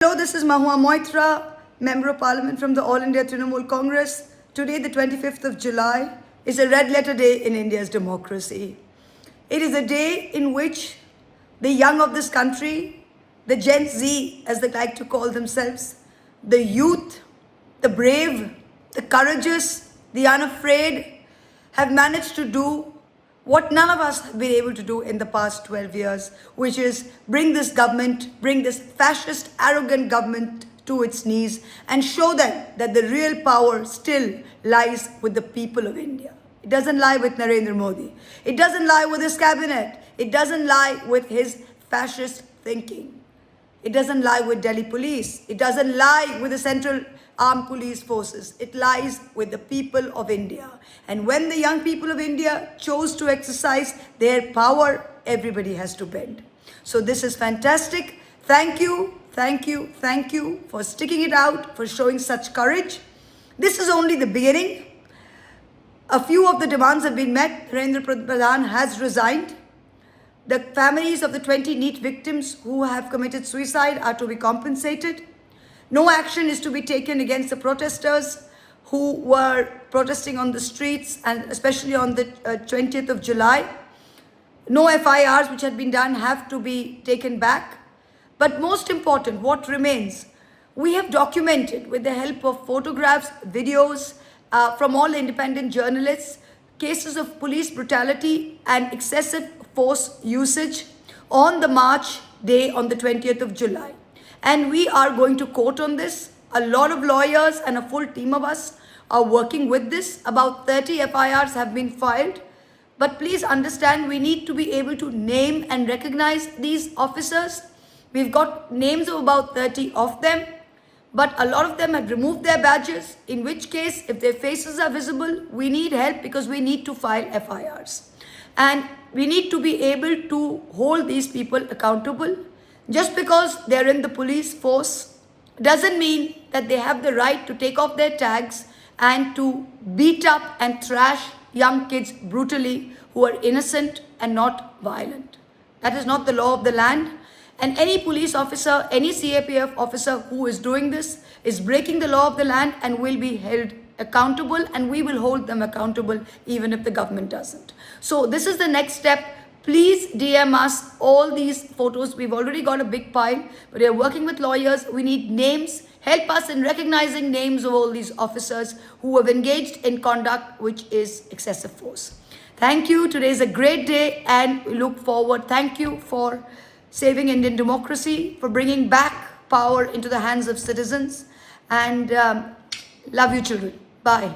Hello, this is Mahua Moitra, Member of Parliament from the All India Trinamool Congress. Today, the 25th of July, is a red letter day in India's democracy. It is a day in which the young of this country, the Gen Z, as they like to call themselves, the youth, the brave, the courageous, the unafraid, have managed to do what none of us have been able to do in the past 12 years, which is bring this government, bring this fascist, arrogant government to its knees and show them that the real power still lies with the people of India. It doesn't lie with Narendra Modi. It doesn't lie with his cabinet. It doesn't lie with his fascist thinking. It doesn't lie with Delhi police. It doesn't lie with the central armed police forces. It lies with the people of India. And when the young people of India chose to exercise their power, everybody has to bend. So this is fantastic. Thank you, thank you, thank you for sticking it out, for showing such courage. This is only the beginning. A few of the demands have been met. Narendra Pradhan has resigned. The families of the 20 NEET victims who have committed suicide are to be compensated. No action is to be taken against the protesters who were protesting on the streets, and especially on the 20th of July. No FIRs which had been done have to be taken back. But most important, what remains? We have documented with the help of photographs, videos from all independent journalists, cases of police brutality and excessive force usage on the March day on the 20th of July. And we are going to court on this. A lot of lawyers and a full team of us are working with this. About 30 FIRs have been filed. But please understand, we need to be able to name and recognize these officers. We've got names of about 30 of them, but a lot of them have removed their badges, in which case, if their faces are visible, we need help because we need to file FIRs. And we need to be able to hold these people accountable. Just because they're in the police force doesn't mean that they have the right to take off their tags and to beat up and thrash young kids brutally who are innocent and not violent. That is not the law of the land. And any police officer, any CAPF officer who is doing this is breaking the law of the land and will be held accountable, and we will hold them accountable even if the government doesn't. So this is the next step. Please DM us all these photos. We've already got a big pile, but we're working with lawyers. We need names. Help us in recognizing names of all these officers who have engaged in conduct which is excessive force. Thank you. Today is a great day and we look forward. Thank you for saving Indian democracy, for bringing back power into the hands of citizens. And love you, children. Bye.